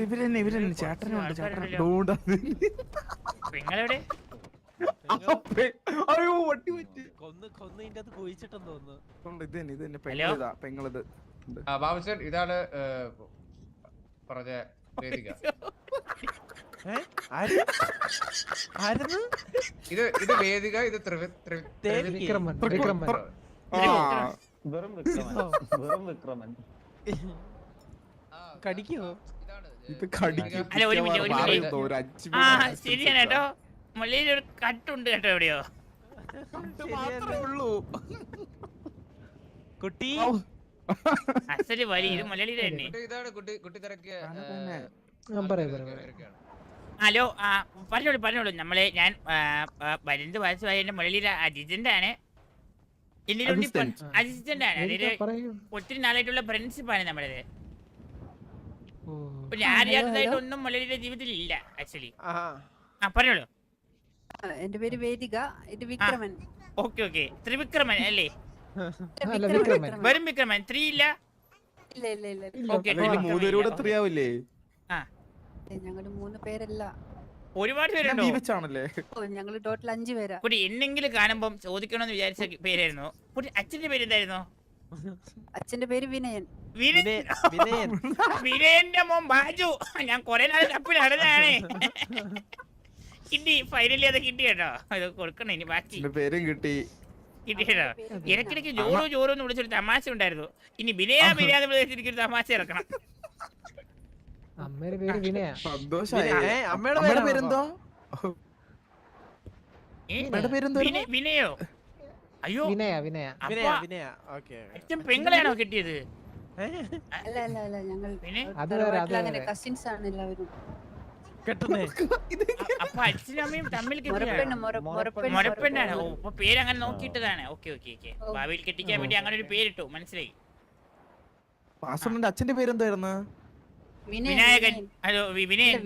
ഇവരെന്നെ ചേട്ടനുണ്ട് ചേട്ടൻ. നിങ്ങളെവിടെ? അയ്യോ വട്ടി പറ്റി. കൊന്നിന്റെ അത് കുഴിച്ചിട്ടെന്ന് തോന്നുന്നു. ഇത് തന്നെ പെങ്ങളിതാ പെങ്ങളിത്. ബാബുസേൻ ഇതാണ് പറഞ്ഞ വേദിക. ഇത് വേദിക, ഇത് വിക്രമൻ. വെറും വിക്രമൻ കടിക്കോ? ഇത് കടിക്കും. അല്ല ഒരു മിനിറ്റ്. ആ ശരിയാണ് കേട്ടോ. മലയിൽ ഒരു കട്ടുണ്ട് കേട്ടോ എവിടെയോ. കുട്ടി അസല് വലി ഇത് മലയാളിയുടെ തന്നെ. ഇതാണ് കുട്ടി തിരക്കിയ. ഹലോ പറഞ്ഞോളൂ. ഞാൻ 15 വയസ്സായ എന്റെ മലയാളിയുടെ അസിസ്റ്റന്റ് ആണ്. അസിസ്റ്റന്റ് ആണ്. അതായത് ഒത്തിരി നാളായിട്ടുള്ള ഫ്രണ്ട്ഷിപ്പാണ് നമ്മുടേത്. ഞാൻ അറിയാത്തതായിട്ടൊന്നും മലയാളിയുടെ ജീവിതത്തിൽ ഇല്ല ആക്ച്വലി. പറഞ്ഞോളൂ. എന്റെ പേര് വേദിക, ഇത് വിക്രമൻ. ഓക്കെ ത്രിവിക്രമൻ അല്ലേ? വെറും വിക്രമൻ 3 ഇല്ല? മൂന്നുപേരോട് 3 ആവില്ലേ? ഞങ്ങള് 3 പേരല്ല, ഒരുപാട് പേരുണ്ടോ? ഞങ്ങള് ടോട്ടൽ 5 പേരാ. കുട്ടി എന്നെങ്കിലും കാണുമ്പോ ചോദിക്കണമെന്ന് വിചാരിച്ച പേരായിരുന്നു. കുട്ടി അച്ഛന്റെ പേര് എന്തായിരുന്നു? അച്ഛന്റെ പേര് വിനയൻ. വിനയന്റെ മോൻ ബാജു. ഞാൻ കൊറേ നാൾ തപ്പി നടന്നതാണ്. കിട്ടി, ഫൈനലി അത് കിട്ടി കേട്ടോ. അത് കൊടുക്കണം ഇനി ബാക്കി പേരും കിട്ടി കേട്ടോ. ഇടയ്ക്കിടയ്ക്ക് ജോറോ എന്ന് വിളിച്ചൊരു തമാശ ഉണ്ടായിരുന്നു. ഇനി ബിനയാന്ന് വിളിച്ചിട്ട് എനിക്കൊരു തമാശ ഇറക്കണം. അമ്മയുടെ പേര് വിനയ. അമ്മയുടെ പേരെന്തോ? വിനയോ? അയ്യോ വിനയ. അച്ഛൻ പെങ്ങളെയാണോ കിട്ടിയത്? അല്ല ഞങ്ങൾ അത് കസിൻസ് ആണ് എല്ലാവരും. അപ്പൊ അച്ഛനും അമ്മയും തമ്മിൽ മുറപ്പെണ്ണാണ്. അപ്പൊ പേര് അങ്ങനെ നോക്കിയിട്ടതാണ്. ഓക്കെ ഭാവിയിൽ കെട്ടിക്കാൻ വേണ്ടി അങ്ങനെ ഒരു പേരിട്ടു. മനസ്സിലായി. അച്ഛന്റെ പേരെന്തായിരുന്നു? വിനായകൻ. ഹലോ വിനയൻ.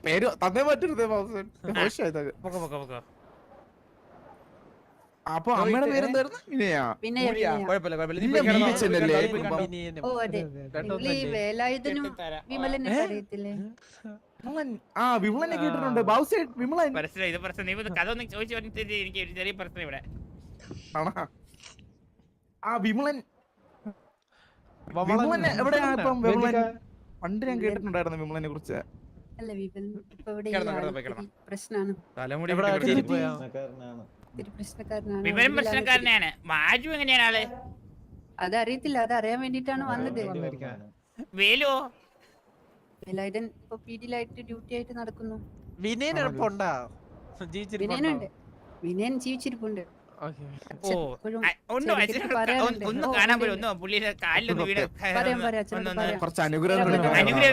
പേര് തന്നേ പറ്റരുത്. അപ്പൊ അമ്മയുടെ പേരെന്തായിരുന്നു? വേലായുധനും വിമലനെ അറിയത്തില്ലേ? വിമലനെ കേട്ടിട്ടുണ്ട്. വിമലൻ കഥ ഒന്ന് ചോദിച്ചു പറഞ്ഞിട്ട് എനിക്ക് ഒരു ചെറിയ പ്രശ്നം ഇവിടെ. വിമലൻ എവിടെയാ ഇപ്പം? പണ്ട് ഞാൻ കേട്ടിട്ടുണ്ടായിരുന്നു വിമലനെ കുറിച്ച്. അല്ല വിമലൻ ഇപ്പൊ പ്രശ്നമാണ്. വിവരം പ്രശ്നക്കാരനാണ്. മാജു എങ്ങനെയാണ് ആള്? അതറിയത്തില്ല, അതറിയാൻ വേണ്ടിട്ടാണ് വന്നത്. വേലോ? വേലായുധൻ ഇപ്പൊ പീഡിയിലായിട്ട് ഡ്യൂട്ടി ആയിട്ട് നടക്കുന്നു. വിനയൻ ജീവിച്ചിരിപ്പുണ്ട്. ഒന്ന് കാണാൻ പോലും ഒന്ന് പുള്ളിയുടെ കാലിലൊന്ന് വീട് കുറച്ച് അനുഗ്രഹം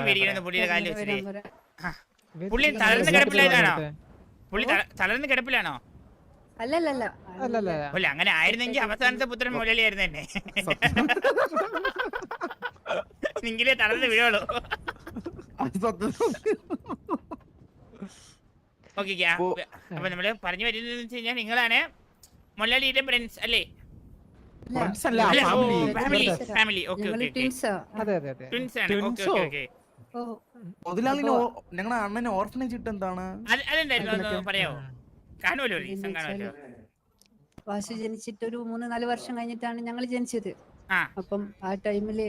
മേടിക്കണം. പുള്ളിയുടെ കാലിൽ വെച്ചിട്ട് പുള്ളി തളർന്ന് കിടപ്പിലായതാണോ? പുള്ളി തളർന്ന് കിടപ്പിലാണോ? അല്ലല്ല അല്ല അങ്ങനെ ആയിരുന്നെങ്കിൽ അവസാനത്തെ പുത്രൻ മുരളിയായിരുന്നു തന്നെ. നിങ്ങളെ തളർന്ന് വീഴുള്ളൂ. ഓക്കെ അപ്പൊ നമ്മള് പറഞ്ഞു വരുന്നത് വെച്ച് കഴിഞ്ഞാൽ നിങ്ങളാണ് മൊല്ലാലിയുടെ ഫ്രണ്ട്സ് അല്ലേ? ഫാമിലി. ഞങ്ങളുടെ അണ്ണന് ഓർഫനേജ് ഇട്ട് എന്താണ് അതെന്തായിരുന്നു പറയാമോ? കാണുമല്ലോ, റീസൺ കാണുമല്ലോ. വാസു ജനിച്ചിട്ട് ഒരു 3-4 വർഷം കഴിഞ്ഞിട്ടാണ് ഞങ്ങൾ ജനിച്ചത്. അപ്പം ആ ടൈമില്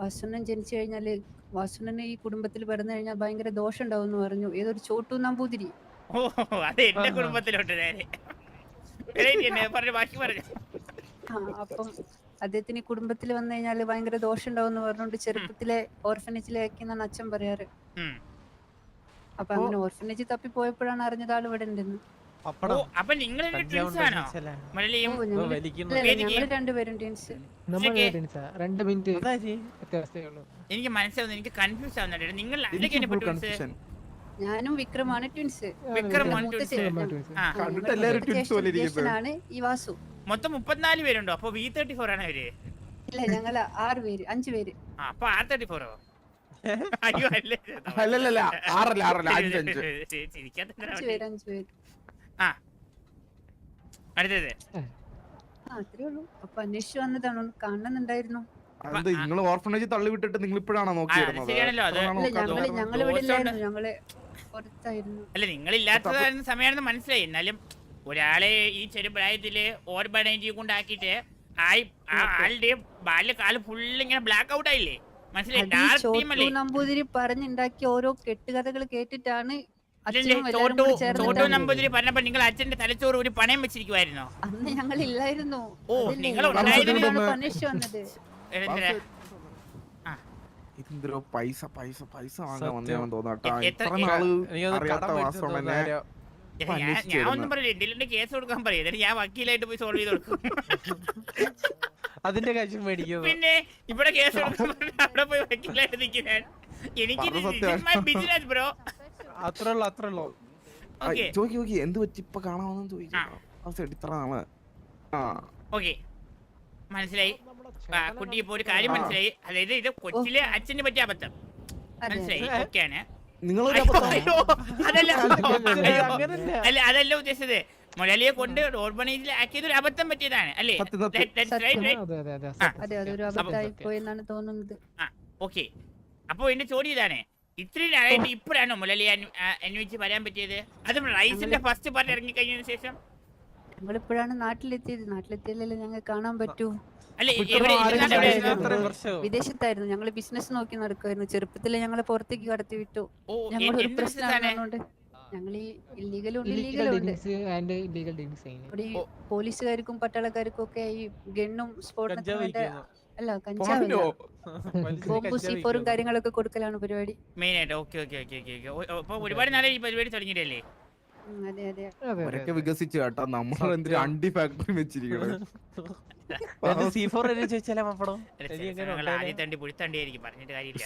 വാസുണ്ണൻ ജനിച്ചു കഴിഞ്ഞാല് വാസുണ്ണന് ഈ കുടുംബത്തിൽ പിറന്നു കഴിഞ്ഞാൽ ഭയങ്കര ദോഷം ഉണ്ടാവും എന്ന് പറഞ്ഞു ഏതൊരു ചോട്ടു നമ്പൂതിരി. ഓ അതെ, എന്റെ കുടുംബത്തിലോട്ട് അപ്പം അദ്ദേഹത്തിന് ഈ കുടുംബത്തിൽ വന്നു കഴിഞ്ഞാല് ഭയങ്കര ദോഷം ഉണ്ടാവും എന്ന് പറഞ്ഞുകൊണ്ട് ചെറുപ്പത്തിലെ ഓർഫനേജിലാക്കിന്നാണ് അച്ഛൻ പറയാറ്. അപ്പൊ അങ്ങനെ ഓർഫനേജ് തപ്പി പോയപ്പോഴാണ് അറിഞ്ഞത് ആൾ ഇവിടെ ഉണ്ടെന്ന്. അപ്പൊ നിങ്ങൾ രണ്ടുപേരും ട്വിൻസ്. എനിക്ക് മനസ്സിലാവുന്നു, എനിക്ക് കൺഫ്യൂസ് ആവുന്നുണ്ട്. നിങ്ങൾ ഞാനും വിക്രമാണ് ട്വിൻസ്. ഈ വാസു. മൊത്തം 34 പേരുണ്ടോ? അപ്പൊ V34 ആണ് അവര്? ഇല്ല, ഞങ്ങൾ 6 പേര് 5 പേര്. അപ്പൊ R34 അയ്യോ അല്ലല്ല 5 പേര്. അടുത്തത് അത്രേ ഉള്ളൂ. അപ്പൊ അന്വേഷിച്ചു വന്നതാണ്, കാണുന്നുണ്ടായിരുന്നു. അത് നിങ്ങൾ ഓർഫനേജ് തള്ളി വിട്ടിട്ട് നിങ്ങൾ ഇപ്പോഴാണോ നോക്കിയിരുന്നത്? ശരിയാണല്ലോ അത്. ഞങ്ങൾ ഇവിടെ ഇല്ലായിരുന്നു, ഞങ്ങള് പുറത്തായിരുന്നു. അല്ല നിങ്ങളില്ലാത്തതായിരുന്ന സമയമാണെന്ന് മനസ്സിലായി. എന്നാലും ഒരാളെ ഈ ചെറുപ്രായത്തില് ഓർബനൈജ് കൊണ്ടാക്കിയിട്ട് ആളുടെ ബാല്യകാലം ഫുള്ള് ഇങ്ങനെ ബ്ലാക്ക് ഔട്ട് ആയില്ലേ? മനസ്സിലായി? ഡാർക്ക് ടീം അല്ലേ? നമ്പൂതിരി പറഞ്ഞുണ്ടാക്കിയ ഓരോ കെട്ടുകഥകൾ കേട്ടിട്ടാണ് ചോട്ടു നമ്പൂതിരി പറഞ്ഞപ്പോ നിങ്ങൾ അച്ഛന്റെ തലച്ചോറ് ഒരു പണയം വെച്ചിരിക്കുവായിരുന്നോ? അന്ന് ഞങ്ങൾ ഇല്ലായിരുന്നു. ഓ നിങ്ങൾ ഉണ്ടായിരുന്നു. പണിഷ് വന്നത് ഇതെന്തോ പൈസ പൈസ പൈസ വാങ്ങാൻ വന്നതാണെന്ന് തോന്നാട്ടാ. എത്ര- ഇത്ര നാള് എനിക്കത് അറിയാത്ത കടം വാസവനെ ഞാൻ ഒന്നും പറയില്ല. ഡീലിന്റെ കേസ് കൊടുക്കാൻ പറയും. എന്നിട്ട് ഞാൻ വക്കീലായിട്ട് പോയി സോൾവ് ചെയ്ത് കൊടുക്കും. അതിന്റെ കാശ് മേടിക്കുന്നു. പിന്നെ ഇവിടെ കേസ് കൊടുക്കാൻ പറഞ്ഞാ അവിടെ പോയി വക്കീലായിട്ട് നിൽക്കാൻ എനിക്ക് ബിസിനസ് ബ്രോ. അത്രേ ഉള്ളൂ. ഓക്കെ ചോദിക്കി എന്ത് പറ്റി ഇപ്പൊ കാണാമെന്ന് ചോദിച്ചു. ഇത്ര നാള് ഓക്കെ മനസ്സിലായി. കുട്ടി ഇപ്പൊ ഒരു കാര്യം മനസ്സിലായി. അതായത് ഇത് കൊച്ചിലെ അച്ഛന് പറ്റിയ അബദ്ധം മനസ്സിലായി. ഓക്കെയാണ്. നിങ്ങളൊരു അതല്ല അങ്ങനല്ല. അല്ല അതല്ല ഉദ്ദേശിച്ചത്. മൊലാലിയെ കൊണ്ട് ഓർബനൈസിൽ ആക്കിയത് ഒരു അബദ്ധം പറ്റിയതാണ് അല്ലേ? അതെ അതൊരു അബദ്ധമായി പോയെന്നാണ് തോന്നുന്നത്. ഓക്കെ അപ്പൊ എന്റെ ചോദ്യം ഇതാണ്, ഇത്രയും നാളായിട്ട് ഇപ്പോഴാണോ മൊലാലിയെ അന്വേഷിച്ച് വരാൻ പറ്റിയത്? അതും റൈസിന്റെ ഫസ്റ്റ് പാർട്ട് ഇറങ്ങി കഴിഞ്ഞതിന് ശേഷം? ഞങ്ങളിപ്പോഴാണ് നാട്ടിലെത്തിയതല്ലേ ഞങ്ങൾ കാണാൻ പറ്റൂ. അല്ലെ വിദേശത്തായിരുന്നു, ഞങ്ങൾ ബിസിനസ് നോക്കി നടക്കുമായിരുന്നു. ചെറുപ്പത്തില് ഞങ്ങളെ പുറത്തേക്ക് കടത്തി വിട്ടു. ഞങ്ങളൊരു പ്രശ്നമാണെന്നുകൊണ്ട് ഞങ്ങൾ ഈ ഇല്ലീഗലും ഇവിടെ ഈ പോലീസുകാർക്കും പട്ടാളക്കാർക്കും ഒക്കെ ഈ ഗണ്ണും സ്ഫോടനത്തിന്റെ അല്ല കഞ്ചാവില്ല ബോംബും C4 കാര്യങ്ങളൊക്കെ കൊടുക്കലാണ് പരിപാടി. മെയിൻ ആയിട്ട്. Okay okay okay okay. അപ്പൊ ഒരുപാട് നാളെ ഈ പരിപാടി തുടങ്ങിയിട്ടല്ലേ? അതെ അതെ അവരൊക്കെ വികസിച്ചു കേട്ടോ. നമ്മൾ എന്തൊരു അണ്ടി ഫാക്ടറി വെച്ചിരിക്കണത്. ചോദിച്ചാലേ പപ്പടം ആദ്യത്തണ്ടി പുഴുത്തണ്ടിയായിരിക്കും, പറഞ്ഞിട്ട് കാര്യമില്ല.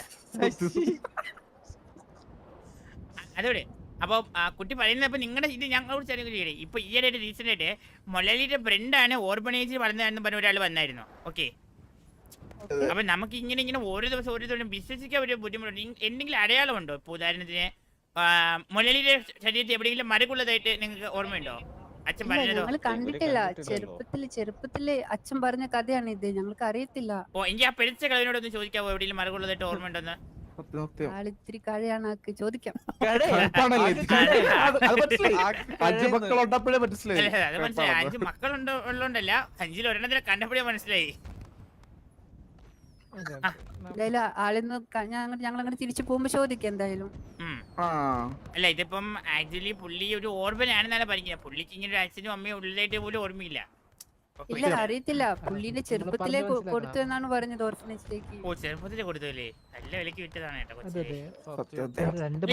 അതോടെ അപ്പൊ കുട്ടി പറയുന്നത് അപ്പൊ നിങ്ങളുടെ ഇത് ഞങ്ങളോട് ചെറിയ ചെയ്യണേ. ഇപ്പൊ ഈയിടെ റീസെന്റ് ആയിട്ട് മൊലാലിയുടെ ഫ്രണ്ടാണ് ഓർബനൈസിൽ വളർന്നതെന്ന് പറഞ്ഞ ഒരാൾ വന്നായിരുന്നു. ഓക്കെ അപ്പൊ നമുക്ക് ഇങ്ങനെ ഓരോ ദിവസം വിശ്വസിക്കാൻ ഒരു ബുദ്ധിമുട്ടുണ്ട്. എന്തെങ്കിലും അടയാളമുണ്ടോ? ഇപ്പൊ ഉദാഹരണത്തിന് മൊലാലിയുടെ ശരീരത്തിൽ എവിടെയെങ്കിലും മരകുള്ളതായിട്ട് നിങ്ങൾക്ക് ഓർമ്മയുണ്ടോ? അച്ഛൻ പറഞ്ഞതോ? ഞങ്ങൾ കണ്ടിട്ടില്ല. ചെറുപ്പത്തില് അച്ഛൻ പറഞ്ഞ കഥയാണ് ഇത്, ഞങ്ങൾക്ക് അറിയത്തില്ല. ഓ എങ്കിൽ ആ പെരിച്ച കളവിനോടൊന്ന് ചോദിക്കാവോ എവിടെയെങ്കിലും മരകുള്ളതായിട്ട് ഓർമ്മയുണ്ടോന്ന്? ആളിത്തിരി കഴിയാണ്, ചോദിക്കാം. അത് മനസ്സിലായി. മനസ്സിലായി. 5 മക്കളുണ്ടോ ഉള്ളോണ്ടല്ല, 5-ൽ ഒരെണ്ണത്തിനെ കണ്ടപ്പോഴേ മനസ്സിലായി. എന്തായാലും ആളിന്ന് ഞങ്ങൾ അങ്ങനെ തിരിച്ചു പോകുമ്പോ ചോദിക്കാം എന്തായാലും. അല്ല ഇതിപ്പം ആക്ച്വലി പുള്ളി ഒരു ഓർബൻ ആണെന്നാണ് പറയുന്നത്. പുള്ളിക്ക് ഇങ്ങനെ ഒരു അച്ഛനും അമ്മയും ഉള്ളതായിട്ട് പോലും ഓർമ്മയില്ല. ഇല്ല അറിയത്തില്ല. പുള്ളിന്റെ ചെറുപ്പത്തിലേ കൊടുത്തു എന്നാണ് പറഞ്ഞത് ഓർഫനേജിലേക്ക്. ഓ ചെറുപ്പത്തിലേ കൊടുത്തല്ലേ? നല്ല വിലക്ക് വിറ്റതാണ് കേട്ടോ. സത്യത്തെ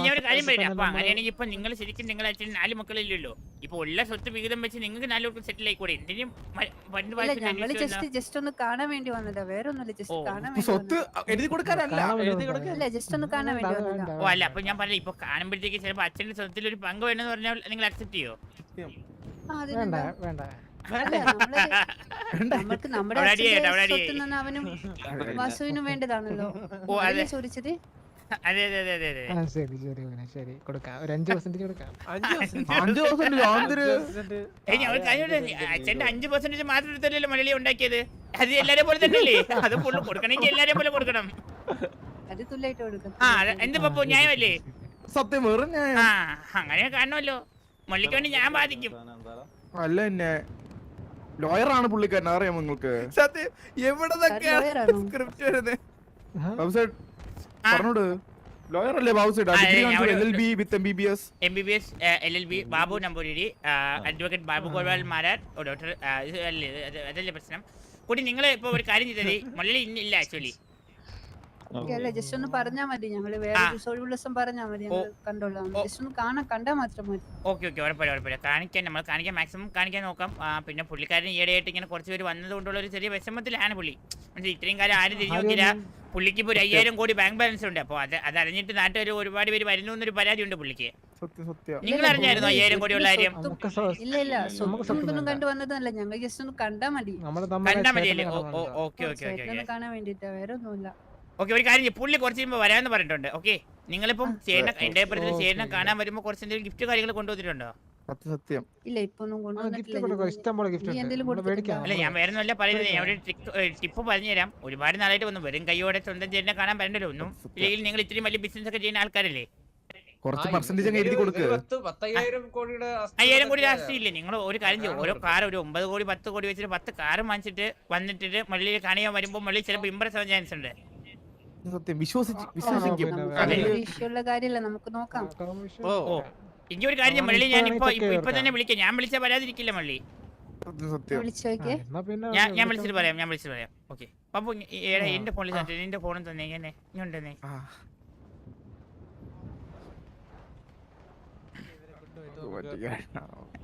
ഞാൻ ഒരു കാര്യം പറയാം. അപ്പൊ അങ്ങനെയാണെങ്കിൽ ഇപ്പൊ നിങ്ങൾ ശരിക്കും നിങ്ങൾ അച്ഛൻ 4 മക്കളില്ലല്ലോ. ഇപ്പൊ ഉള്ള സ്വത്ത് വിഹിതം വെച്ച് നിങ്ങൾക്ക് 4 പേർക്ക് സെറ്റിൽ ആയിക്കൂടെ? എന്തിനും ഞങ്ങള് ജസ്റ്റ് ഒന്ന് കാണാൻ വേണ്ടി വന്നതാ, വേറെ ഒന്നുമില്ല. ജസ്റ്റ് കാണാൻ വേണ്ടി സ്വത്ത് എഴുതി കൊടുക്കാനല്ല, അല്ല ജസ്റ്റ് ഒന്ന് കാണാൻ വേണ്ടി വന്നതാ. ഓ അല്ല അപ്പൊ ഞാൻ പറഞ്ഞില്ല, ഇപ്പൊ കാണുമ്പോഴത്തേക്ക് ചിലപ്പോ അച്ഛന്റെ സ്വത്തിൽ ഒരു പങ്ക് വേണമെന്ന് പറഞ്ഞാൽ നിങ്ങൾ അക്സെപ്റ്റ് ചെയ്യോ? നമുക്ക് നമ്മുടെ സ്വത്ത് അവനും വാസുവിനും വേണ്ടതാണല്ലോ. ഓ അതെ ചോദിച്ചത്. അതെ അതെ അതെ അതെ അതെ. ശരി കൊടുക്കാം. ഒരു 5% കൊടുക്കാം. അച്ഛന്റെ 5% മാത്രം എടുത്തല്ലോ മലയാളി ഉണ്ടാക്കിയത്. അത് എല്ലാരെ പോലെ തന്നെയല്ലേ? അത് ഫുള്ള് കൊടുക്കണമെങ്കിൽ എല്ലാരെ പോലെ കൊടുക്കണം. അത് തുല്യായിട്ട് കൊടുക്കണം. എന്ത് പപ്പോ ന്യായമല്ലേ? സത്യം വേറെ അങ്ങനെ കാണണമല്ലോ. മൊള്ളിക്ക് വേണ്ടി ഞാൻ ബാധിക്കും. അല്ല എന്നെ ലോയറാണ് പുള്ളിക്കാരൻ, അറിയാമോ നിങ്ങൾക്ക്? സത്യം എവിടെ സ്ക്രിപ്റ്റ് വരുന്നത് പറഞ്ഞോട്. ലോയർ അല്ലേ ബാബുസൈഡ്? LLB with MBBS. MBBS LLB Babu Namboori, advocate Babu Gopal Marar, doctor. അതല്ലേ പ്രശ്നം. കൂടി നിങ്ങൾ ഇപ്പൊ ഒരു കാര്യം ചെയ്തത് മൊള്ളി ഇന്നില്ല ആക്ച്വലി. അല്ല ജസ്റ്റ് ഒന്ന് പറഞ്ഞാ മതി, ഞങ്ങള് വേറെ ഒഴിവുള്ള ദിവസം പറഞ്ഞാ മതി, ഞങ്ങൾ കണ്ടോളാം. ജസ്റ്റ് ഒന്ന് കണ്ടാ മാത്രം മതി. ഓക്കെ ഉറപ്പില്ല നമ്മൾ കാണിക്കാൻ മാക്സിമം കാണിക്കാൻ നോക്കാം. പിന്നെ പുള്ളിക്കാരൻ ഈയിടെയായിട്ട് ഇങ്ങനെ കുറച്ച് പേര് വന്നതുകൊണ്ടുള്ള ഒരു ചെറിയ വിഷമത്തിലാണ് പുള്ളി. ഇത്രയും കാലം ആരും തിരിഞ്ഞു നോക്കിയില്ല. പുള്ളിക്ക് ഇപ്പോൾ 5000 കോടി ബാങ്ക് ബാലൻസ് ഉണ്ട്. അപ്പോൾ അത് അറിഞ്ഞിട്ട് നാട്ടുകാർ ഒരുപാട് പേര് വരുന്നു എന്നൊരു പരാതി ഉണ്ട് പുള്ളിക്ക്. നിങ്ങൾ അറിഞ്ഞായിരുന്നു 5000 കോടി ഉള്ള കാര്യം? ഇല്ല സ്വന്തം കണ്ടു വന്നതല്ല, ഞങ്ങൾ ജസ്റ്റ് ഒന്ന് കണ്ടാ മതി. ഓക്കെ കാണാൻ വേണ്ടിട്ടാ, വേറെ ഒന്നുമില്ല. ഓക്കെ ഒരു കാര്യം, പുള്ളി കുറച്ച് കഴിയുമ്പോൾ വരാമെന്ന് പറഞ്ഞിട്ടുണ്ട്. ഓക്കെ നിങ്ങളിപ്പം ചേട്ടനെ എന്റെ ചേട്ടനെ കാണാൻ വരുമ്പോൾ കുറച്ച് എന്തെങ്കിലും ഗിഫ്റ്റ് കാര്യങ്ങൾ കൊണ്ടുവന്നിട്ടുണ്ടോ? സത്യം ഇല്ല ഇപ്പൊ ഒന്നും ഗിഫ്റ്റ് കൊണ്ടുവന്നിട്ടില്ല കൊടുക്കാം, ഞങ്ങൾ. ഇഷ്ടം പോലെ ഗിഫ്റ്റ് നീ ഉണ്ട് എന്തെങ്കിലും നമ്മള് മേടിക്കാം അല്ല ഞാൻ വേറെ ഒന്നുമല്ല പറയുന്നത് ഞാൻ ഒരു ടിപ്പ് പറഞ്ഞുതരാം. ഒരുപാട് നാളായിട്ട് വന്നു വെറും കൈയോടെ സ്വന്തം ചേട്ടനെ കാണാൻ പറ്റണ്ടല്ലോ ഒന്നും ഇല്ലെങ്കിൽ നിങ്ങൾ ഇത്രയും വലിയ ബിസിനസ് ഒക്കെ ചെയ്യുന്ന ആൾക്കാരല്ലേ. കുറച്ച് പെർസെന്റേജ് അങ്ങ് എഴുതി കൊടുക്ക്. 10,000 കോടിയുടെ 5000 കോടി രാഷ്ട്രീയമില്ലേ. നിങ്ങൾ ഒരു കാര്യം ചെയ്യും, ഓരോ കാർ ഒരു 9 കോടി 10 കോടി വെച്ചിട്ട് 10 കാർ വാങ്ങിച്ചിട്ട് വന്നിട്ട് മള്ളിയിൽ കാണിയാൻ വരുമ്പോൾ മള്ളി ചിലപ്പോൾ ഇമ്പ്രസ് ആവാൻ ചാൻസ് ഉണ്ട്. സത്യം വിശ്വസിക്കും. നമുക്ക് വിഷയമുള്ള കാര്യമല്ല, നമുക്ക് നോക്കാം. ഓ ഇനി ഒരു കാര്യം മള്ളി ഞാൻ ഇപ്പൊ തന്നെ വിളിക്കാം. ഞാൻ വിളിച്ചാൽ വരാതിരിക്കില്ല മള്ളി. സത്യം വിളിച്ചോക്കെ ഞാൻ വിളിച്ചിട്ട് പറയാം. ഓക്കെ അപ്പൊ എന്റെ ഫോണിൽ എന്റെ ഫോണിൽ തന്നെ ഇങ്ങനെ ഇങ്ങോട്ടെന്നെ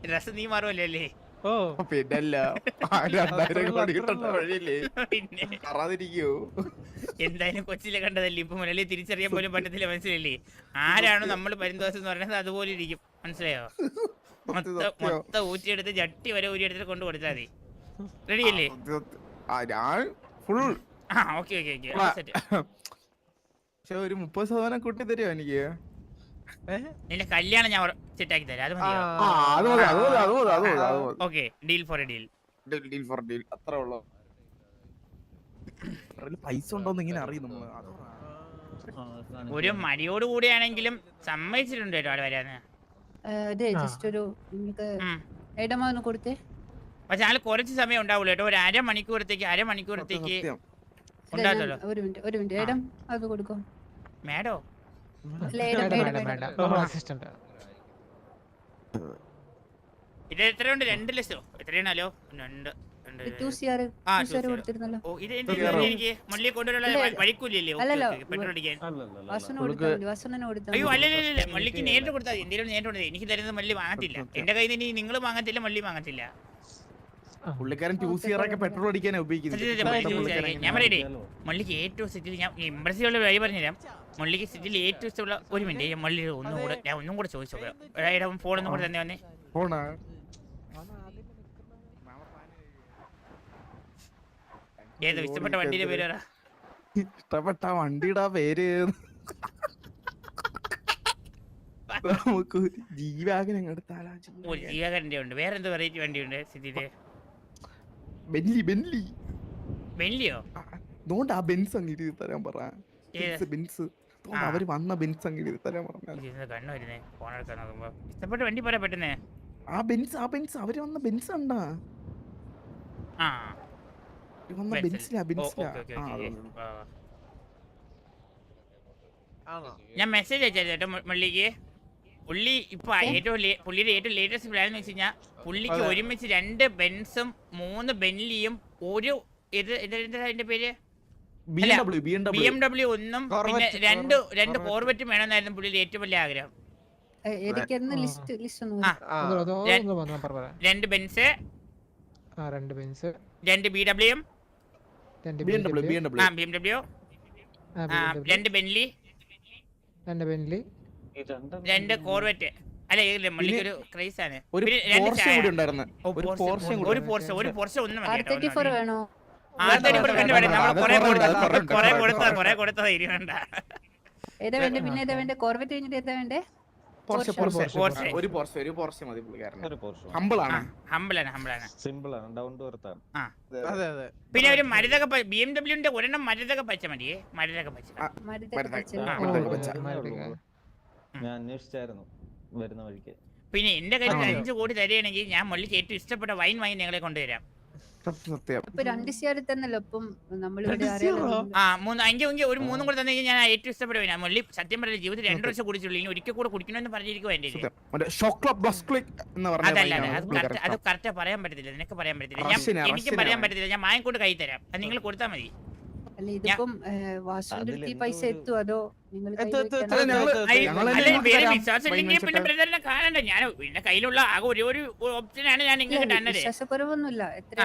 ഡ്രസ് നീ മാറുമല്ലേ അല്ലേ? ഓ പിന്നല്ല 2000 കോടി കിട്ടുന്ന വഴിയില്ലേ പിന്നെ പറയാതിരിക്കോ? എന്തായാലും കൊച്ചിലെ കണ്ടതല്ലേ, ഇപ്പൊ മുരളി തിരിച്ചറിയാൻ പോലും പറ്റത്തില്ല. മനസ്സിലല്ലേ? ആരാണോ നമ്മൾ പരിന്തോഷം എന്ന് പറയുന്നത് അതുപോലെ ഇരിക്കും. മനസ്സിലായോ? മൊത്തം ഊറ്റിയെടുത്ത് ജട്ടി വരെ ഊരിയെടുത്തിട്ട് കൊണ്ട് കൊടുത്താൽ മതി. റെഡിയല്ലേ? ഞാൻ ഫുൾ ഓക്കെ പക്ഷെ ഒരു 30% കൂട്ടി തരുമോ എനിക്ക്? നിന്റെ കല്യാണം ഞാൻ സെറ്റാക്കി തരാം. അത് മതിയോ? Okay deal for A deal. അത്രേ ഉള്ളൂ. പൈസ ഉണ്ടോന്ന് ഇങ്ങനെ അറിയും നമ്മള്. ഒരു മടിയോട് കൂടിയാണെങ്കിലും സമ്മതിച്ചിട്ടുണ്ട് കേട്ടോ അവിടെ വരാന്ന്. അതെ ജസ്റ്റ് ഒരു നിങ്ങൾക്ക് ഇടമാന്ന് കൊടുത്തേ. പക്ഷെ ആള് കുറച്ച് സമയം ഉണ്ടാവുള്ളൂ കേട്ടോ. ഒരു അരമണിക്കൂറത്തേക്ക് ഉണ്ടാകല്ലോ. ഒരു മിനിറ്റ് ഇടം അത് കൊടുക്കും. മേഡോ അല്ല ഇടം അസിസ്റ്റന്റ് ഇത് എത്രയുണ്ട്? 2 ലക്ഷോ എത്രയാണല്ലോ? 2 കൊടുത്തിരുന്നല്ലോ. ഓ ഇത് എനിക്ക് മുള്ളിയെ കൊണ്ടുവരുള്ള വഴിക്കൂലില്ലേ? പെട്രോൾ അടിക്കാൻ. വാസനെ കൊടുത്താൽ അയ്യോ അല്ലല്ല മള്ളിക്ക് നേരിട്ട് കൊടുത്താൽ എന്തെങ്കിലും നേരിട്ട് കൊടുത്താൽ എനിക്ക് തരുന്നത് മള്ളി വാങ്ങത്തില്ല. എന്റെ കയ്യിൽ നിന്ന് നിങ്ങൾ വാങ്ങത്തില്ല, മള്ളി വാങ്ങത്തില്ല. പുള്ളിക്കാരൻ 2 ഒക്കെ പെട്രോൾ അടിക്കാനാ ഉപയോഗിക്കുന്നത്. ഞാൻ പറയട്ടെ, മള്ളിക്ക് ഏറ്റവും സിറ്റിയിൽ ഞാൻ ഇമ്പ്രസീവ് ഉള്ള വഴി പറഞ്ഞുതരാം. മള്ളിക്ക് സിറ്റിയിൽ ഏറ്റവും ഇഷ്ടമുള്ള ഒരു മിനിറ്റ് മള്ളി ഒന്നും കൂടെ ചോദിച്ചോക്കാം. ഫോണൊന്നും കൂടെ തന്നെ വന്നേ. ഫോണാ ഏതോ ഇഷ്ടപ്പെട്ട വണ്ടിയുടെ പേര് പറ. ഇഷ്ടപ്പെട്ട വണ്ടിയുടെ പേര് നമുക്ക് ജീവാഗൻ എടുത്താലാ. ഒരു ജീവകരന്റെ ഉണ്ട്. വേറെ എന്ത് വെറൈറ്റി വണ്ടിയുണ്ട് സിറ്റിയില്? ബെന്ലി ബെന്ലിയോ? അതുകൊണ്ട് ആ ബെൻസ് അങ്ങ് എഴുതി തരാൻ പറ. ബെൻസ് അവര് വന്ന ബെൻസ് അങ്ങ് എഴുതി തരാൻ പറഞ്ഞു. കണ്ണു വരുന്നേ ഫോൺ എടുക്കാൻ നോക്കുമ്പോ. ഇഷ്ടപ്പെട്ട വണ്ടി പറയാൻ പറ്റുന്നേ? ആ ബെൻസ് അവര് വന്ന ബെൻസ് ഉണ്ടാ ഞാൻ മെസ്സേജ് അയച്ചായിരുന്നു കേട്ടോ മള്ളിക്ക്. പുള്ളി ഇപ്പൊ പുള്ളിയുടെ ഏറ്റവും ലേറ്റസ്റ്റ് പ്ലാൻ എന്ന് വെച്ച് കഴിഞ്ഞാൽ പുള്ളിക്ക് ഒരുമിച്ച് 2 ബെൻസും 3 ബെൻലിയും ഒരു ഇതിന്റെ പേര് BMW 1 പിന്നെ 2 കോർവെറ്റും വേണമെന്നായിരുന്നു പുള്ളിയുടെ ഏറ്റവും വലിയ ആഗ്രഹം. 2 ബെൻസ് 2 BMW 2 ബെൻലി 2 കോർവെറ്റ്. അല്ല മള്ളിക്ക് ഒരു ക്രൈസ് ആണ്. ഒരു പോർഷെ ഒന്നും മതി കേട്ടോ. 34 വേണോ? കൊറേ കൊടുത്തതാ ഇരുവണ്ട. ഏതാ വേണ്ടേ? പിന്നെ ഏതാ വേണ്ടേ? കോർവെറ്റ് കഴിഞ്ഞിട്ട് ഏതാ വേണ്ടേ? ഒരു പോർഷെ മതി. ഹംബിളാണ്. സിമ്പിൾ ആണ്, ഡൗൺ ടു എർത്ത് ആണ്. അതെ അതെ. പിന്നെ ഒരു മരുതക BMW ഒരെണ്ണം മരുതക പച്ച മതിയേ. മരുതക പച്ച. ഞാൻ അന്വേഷിച്ചായിരുന്നു വരുന്ന വഴിക്ക്. പിന്നെ എന്റെ കയ്യിൽ 5 കോടി തരികയാണെങ്കിൽ ഞാൻ മള്ളിക്ക് ഏറ്റവും ഇഷ്ടപ്പെട്ട വൈൻ വാങ്ങി നിങ്ങളെ കൊണ്ടുവരാം. ഇപ്പൊ 2 CR തന്നല്ലോ. അപ്പം നമ്മളിവിടെ ഒരു 3 കൂടെ തന്നെ ഞാൻ ഏറ്റവും ഇഷ്ടപ്പെട്ട വൈൻ. മള്ളി സത്യം പറഞ്ഞ ജീവിതത്തിൽ 2 വർഷം കുടിച്ചുള്ളൂ. ഇനി ഒരിക്കൽ കൂടെ കുടിക്കണമെന്ന് പറഞ്ഞിരിക്കും എന്റെ. അതല്ല അത് കറക്റ്റ് പറയാൻ പറ്റത്തില്ല. നിനക്ക് പറയാൻ പറ്റത്തില്ല, എനിക്ക് പറയാൻ പറ്റത്തില്ല. ഞാൻ മായം കൊണ്ട് കൈ തരാം, അത് നിങ്ങൾ കൊടുത്താൽ മതി. അല്ല ഇതിപ്പം വാസുവിന്റെ പൈസ എത്തും അതോ നിങ്ങൾ പിന്നെ ബ്രദറിനെ കാണണ്ട. ഞാൻ എന്റെ കയ്യിലുള്ള ആകെ ഒരു ഓപ്ഷനാണ് ഞാൻ നിങ്ങൾക്ക് തന്നത്. വിശ്വാസക്കുറവൊന്നുമില്ല. എത്ര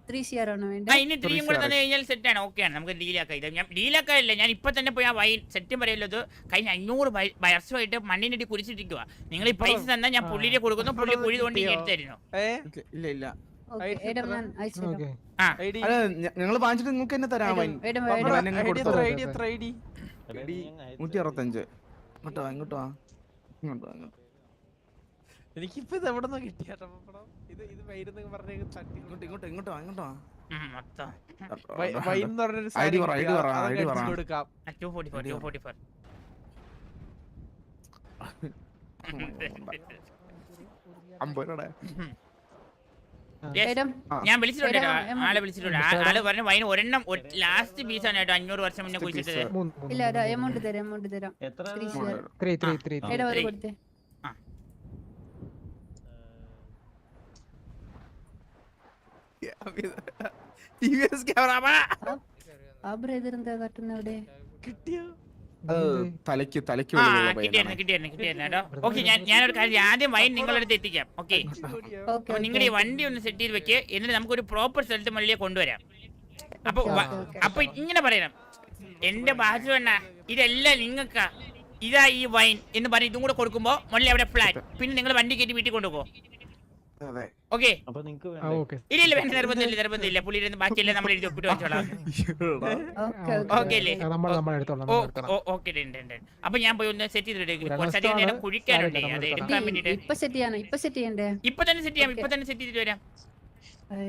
3 CR ആണോ വേണ്ടത്? ഇനി 3 കൂടെ തന്നെ കഴിഞ്ഞാൽ സെറ്റ് ആണ്. ഓക്കെ ആണ്, നമുക്ക് ഡീലാക്കാം. ഇത് ഞാൻ ഡീലാക്കാനില്ല, ഞാൻ ഇപ്പൊ തന്നെ പോയി ആ വൈൻ സെറ്റും പറയല്ലോ. കഴിഞ്ഞ 500 വർഷമായിട്ട് മണ്ണിനടി കുരിച്ചിട്ടിരിക്കുക. നിങ്ങൾ ഈ പൈസ തന്നാൽ ഞാൻ പുള്ളിയെ കൊടുക്കുന്നു, പുള്ളി കുഴി തോണ്ടി എടുത്തായിരുന്നു. ഇല്ല ഞങ്ങൾ വാങ്ങിച്ചിട്ട് നിങ്ങൾക്ക് തന്നെ തരാം. 165. ഇങ്ങോട്ടോ എനിക്കിപ്പോ ഇത് എവിടെ നിന്ന് കിട്ടിയാട്ടോ പപ്പടം? ഇത് വൈരുന്ന് പറഞ്ഞ തട്ടി ഇങ്ങോട്ടോ മൊത്തം വൈന്ന് പറഞ്ഞൊരു ID പറ, ID പറ, സാധനം ID പറ. അടിച്ച് കൊടുക്കാം. 244 അമ്പരടെ Yes. മേഡം ഞാൻ വിളിച്ചിട്ടുണ്ട് കേട്ടോ. വരാം, ആളെ വിളിച്ചിട്ടുണ്ട്. ആള് പറഞ്ഞു വൈൻ ഒരെണ്ണം ലാസ്റ്റ് പീസാണ് കേട്ടോ 500 വർഷം മുന്നേ കുഴിച്ചിട്ടത്. ഇല്ല എമൗണ്ട് തരാം എത്ര Three share. 3 മേഡം ഒരു three. കൊടുത്തേ TVS ക്യാമറ ആ ബ്രദർ എന്താ കാട്ടുന്ന അവിടെ കിട്ടിയോ? തലയ്ക്ക് കിട്ടിയായിരുന്നു കേട്ടോ. ഓക്കെ ഞാനൊരു കാര്യം ആദ്യം വൈൻ നിങ്ങളുടെ അടുത്ത് എത്തിക്കാം. ഓക്കെ ഓക്കെ നിങ്ങളുടെ ഈ വണ്ടി ഒന്ന് സെറ്റ് ചെയ്ത് വെക്ക്. എന്നിട്ട് നമുക്കൊരു പ്രോപ്പർ സ്ഥലത്ത് മള്ളിയെ കൊണ്ടുവരാം. അപ്പൊ ഇങ്ങനെ പറയണം, എന്റെ ബാസുവണ്ണ ഇതെല്ലാം നിങ്ങൾക്കാ, ഇതാ ഈ വൈൻ എന്ന് പറഞ്ഞ് ഇതും കൂടെ കൊടുക്കുമ്പോ മള്ളി അവിടെ ഫ്ലാറ്റ്. പിന്നെ നിങ്ങൾ വണ്ടി കയറ്റി വീട്ടിൽ കൊണ്ടുപോകോ. ഓക്കെ അപ്പൊ നിങ്ങക്ക് ഓക്കെ ഇല്ല വേണ്ട, നിർബന്ധമില്ല. പുള്ളിയുടെ ബാക്കിയെല്ലാം നമ്മൾ എഴുതി ഒപ്പിട്ട് വെച്ചോളാം. ഓക്കെ അല്ലേ? നമ്മൾ എടുത്തോളാം. ഓക്കെ അപ്പൊ ഞാൻ പോയി ഒന്ന് സെറ്റ് ചെയ്തിട്ട് കുറച്ചധികം നേരം കുഴിക്കാനുണ്ട്. അത് എടുക്കാൻ വേണ്ടിട്ട് ഇപ്പൊ സെറ്റ് ചെയ്യണ്ടേ ഇപ്പൊ തന്നെ സെറ്റ് ചെയ്യാം. ഇപ്പൊ തന്നെ സെറ്റ് ചെയ്തിട്ട് വരാം.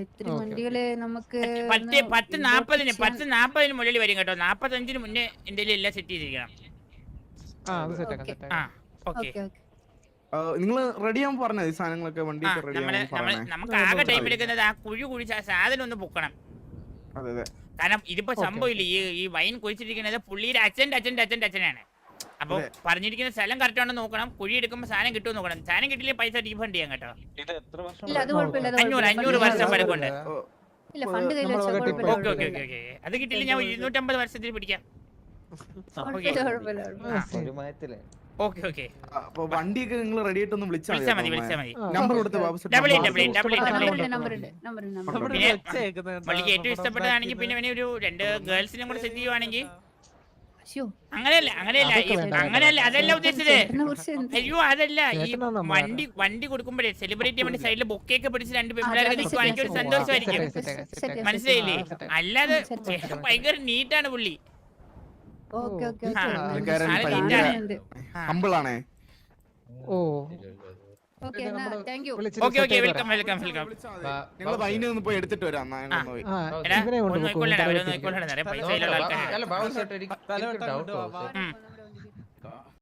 ഇത്തിരി വണ്ടികള് നമുക്ക് 10:40 മുകളിൽ വരും കേട്ടോ. 45 മുന്നേ എന്തെങ്കിലും എല്ലാം സെറ്റ് ചെയ്തിരിക്കണം. ആ ഓക്കെ ഓക്കെ നിങ്ങൾ റെഡി ആവാൻ പറഞ്ഞത് ഈ സാധനങ്ങളൊക്കെ വണ്ടിയൊക്കെ റെഡി ആവാൻ പറഞ്ഞേ. നമുക്ക് ആകെ ടൈം എടുക്കുന്നത് ആ കുഴി കുഴിച്ച് ആ സാധനം ഒന്ന് പൊക്കണം. അതെ കാരണം ഇതിപ്പോ സംഭവമില്ല, ഈ വൈൻ കുഴിച്ചിരിക്കുന്നത് പുള്ളിയുടെ അച്ഛനാണ്. അപ്പൊ പറഞ്ഞിരിക്കുന്ന സ്ഥലം കറക്റ്റ് ആണെന്ന് നോക്കണം. കുഴി എടുക്കുമ്പോ സാധനം കിട്ടുമെന്ന് നോക്കണം. സാധനം കിട്ടിയില്ലേ പൈസ റീഫണ്ട് ചെയ്യാം കേട്ടോ. ഇത് എത്ര വർഷം ഇല്ല അത് കുഴപ്പമില്ല 500 വർഷം വരെക്കൊണ്ട്. ഇല്ല ഫണ്ട് കയ്യിൽ വെച്ചാൽ കുഴപ്പമില്ല ഓക്കെ അത് കിട്ടിയില്ല ഞാൻ 250 വർഷത്തിൽ പിടിക്കാം. കുഴപ്പമില്ല ഓക്കെ അപ്പൊ വണ്ടിയൊക്കെ നിങ്ങൾ റെഡി ആയിട്ട് ഒന്ന് വിളിച്ചാൽ വിളിച്ചാൽ മതി. നമ്പർ കൊടുത്ത് ബാബു ഡബിൾ എയ്റ്റ് നമ്പർ പിന്നെ മള്ളിക്ക് ഏറ്റവും ഇഷ്ടപ്പെട്ടതാണെങ്കിൽ പിന്നെ ഒരു 2 ഗേൾസിനും കൂടെ സെറ്റ് ചെയ്യുവാണെങ്കിൽ അങ്ങനെയല്ല അതല്ല ഉദ്ദേശിച്ചത്. അയ്യോ അതല്ല, ഈ വണ്ടി കൊടുക്കുമ്പോഴേ സെലിബ്രേറ്റ് വേണ്ടി സൈഡിൽ ബൊക്കെയൊക്കെ പിടിച്ച് 2 പെൺപിള്ളേരൊക്കെ നിൽക്കുവാണെങ്കിൽ ഒരു സന്തോഷമായിരിക്കും. മനസ്സിലായില്ലേ? അല്ലാതെ ഭയങ്കര നീറ്റാണ് പുള്ളി. ഹമ്പിളാണേ. ഓക്കെ വെൽക്കം നിങ്ങൾ വൈകിട്ട് ഒന്ന് പോയി എടുത്തിട്ട് വരാം. പൈസ അല്ല ബാബു ചേട്ടാ എനിക്ക് ഒരു doubt.